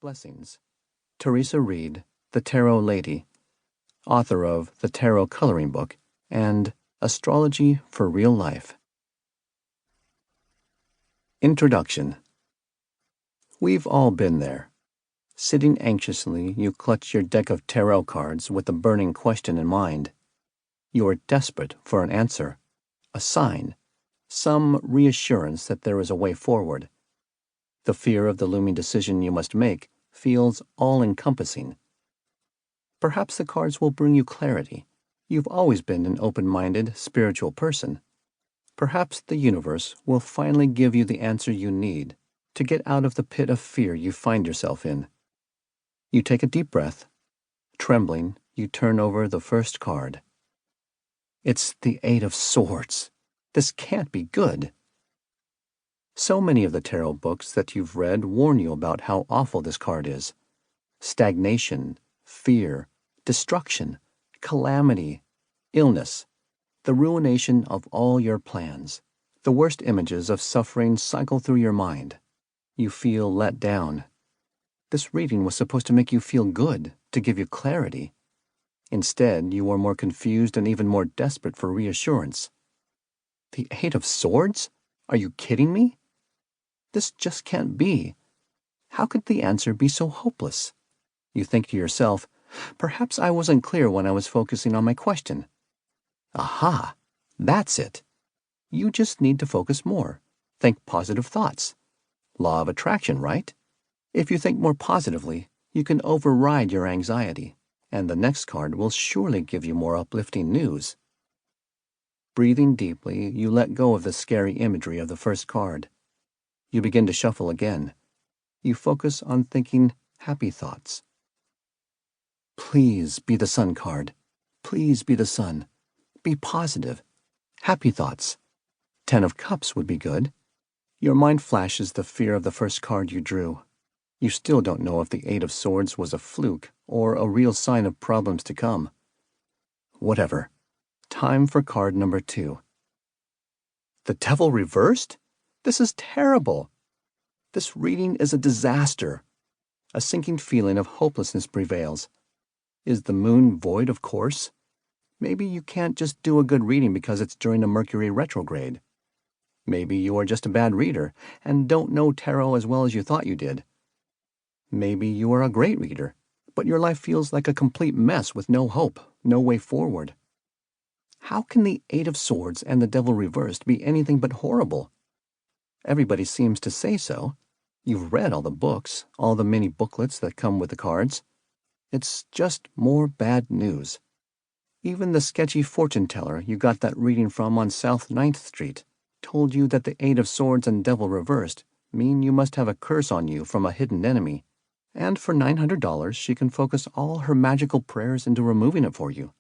Blessings. Teresa Reed, the Tarot Lady, author of The Tarot Coloring Book and Astrology for Real Life. Introduction. We've all been there. Sitting anxiously, you clutch your deck of tarot cards with a burning question in mind. You are desperate for an answer, a sign, some reassurance that there is a way forward. The fear of the looming decision you must make feels all-encompassing. Perhaps the cards will bring you clarity. You've always been an open-minded, spiritual person. Perhaps the universe will finally give you the answer you need to get out of the pit of fear you find yourself in. You take a deep breath. Trembling, you turn over the first card. It's the Eight of Swords. This can't be good. So many of the tarot books that you've read warn you about how awful this card is. Stagnation, fear, destruction, calamity, illness, the ruination of all your plans. The worst images of suffering cycle through your mind. You feel let down. This reading was supposed to make you feel good, to give you clarity. Instead, you are more confused and even more desperate for reassurance. The Eight of Swords? Are you kidding me? This just can't be. How could the answer be so hopeless? You think to yourself, perhaps I wasn't clear when I was focusing on my question. Aha! That's it. You just need to focus more. Think positive thoughts. Law of attraction, right? If you think more positively, you can override your anxiety, and the next card will surely give you more uplifting news. Breathing deeply, you let go of the scary imagery of the first card. You begin to shuffle again. You focus on thinking happy thoughts. Please be the Sun card. Please be the Sun. Be positive. Happy thoughts. 10 of Cups would be good. Your mind flashes the fear of the first card you drew. You still don't know if the Eight of Swords was a fluke or a real sign of problems to come. Whatever. Time for card number 2. The Devil reversed? This is terrible. This reading is a disaster. A sinking feeling of hopelessness prevails. Is the moon void of course? Maybe you can't just do a good reading because it's during a Mercury retrograde. Maybe you are just a bad reader and don't know tarot as well as you thought you did. Maybe you are a great reader, but your life feels like a complete mess with no hope, no way forward. How can the Eight of Swords and the Devil reversed be anything but horrible? Everybody seems to say so. You've read all the books, all the mini booklets that come with the cards. It's just more bad news. Even the sketchy fortune teller you got that reading from on South 9th Street told you that the Eight of Swords and Devil reversed mean you must have a curse on you from a hidden enemy. And for $900, she can focus all her magical prayers into removing it for you.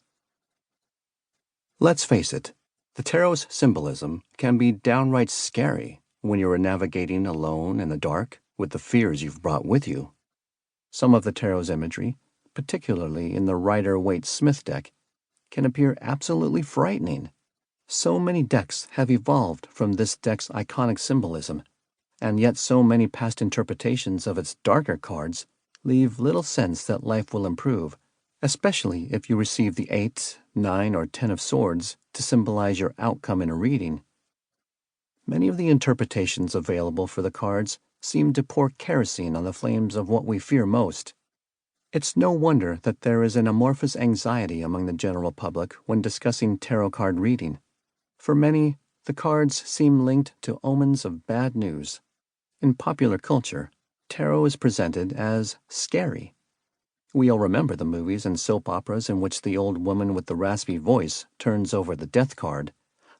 Let's face it, the tarot's symbolism can be downright scary when you are navigating alone in the dark with the fears you've brought with you. Some of the tarot's imagery, particularly in the Rider-Waite-Smith deck, can appear absolutely frightening. So many decks have evolved from this deck's iconic symbolism, and yet so many past interpretations of its darker cards leave little sense that life will improve, especially if you receive the 8, 9, or 10 of Swords to symbolize your outcome in a reading. Many of the interpretations available for the cards seem to pour kerosene on the flames of what we fear most. It's no wonder that there is an amorphous anxiety among the general public when discussing tarot card reading. For many, the cards seem linked to omens of bad news. In popular culture, tarot is presented as scary. We all remember the movies and soap operas in which the old woman with the raspy voice turns over the death card,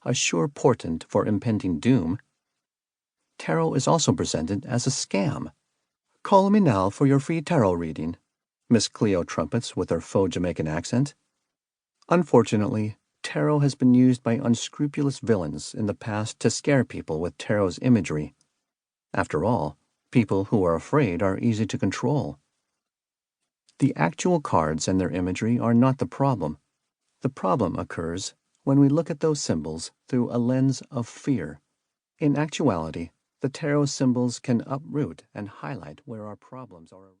a sure portent for impending doom. Tarot is also presented as a scam. Call me now for your free tarot reading, Miss Cleo trumpets with her faux Jamaican accent. Unfortunately, tarot has been used by unscrupulous villains in the past to scare people with tarot's imagery. After all, people who are afraid are easy to control. The actual cards and their imagery are not the problem. The problem occurs when we look at those symbols through a lens of fear. In actuality, the tarot symbols can uproot and highlight where our problems are.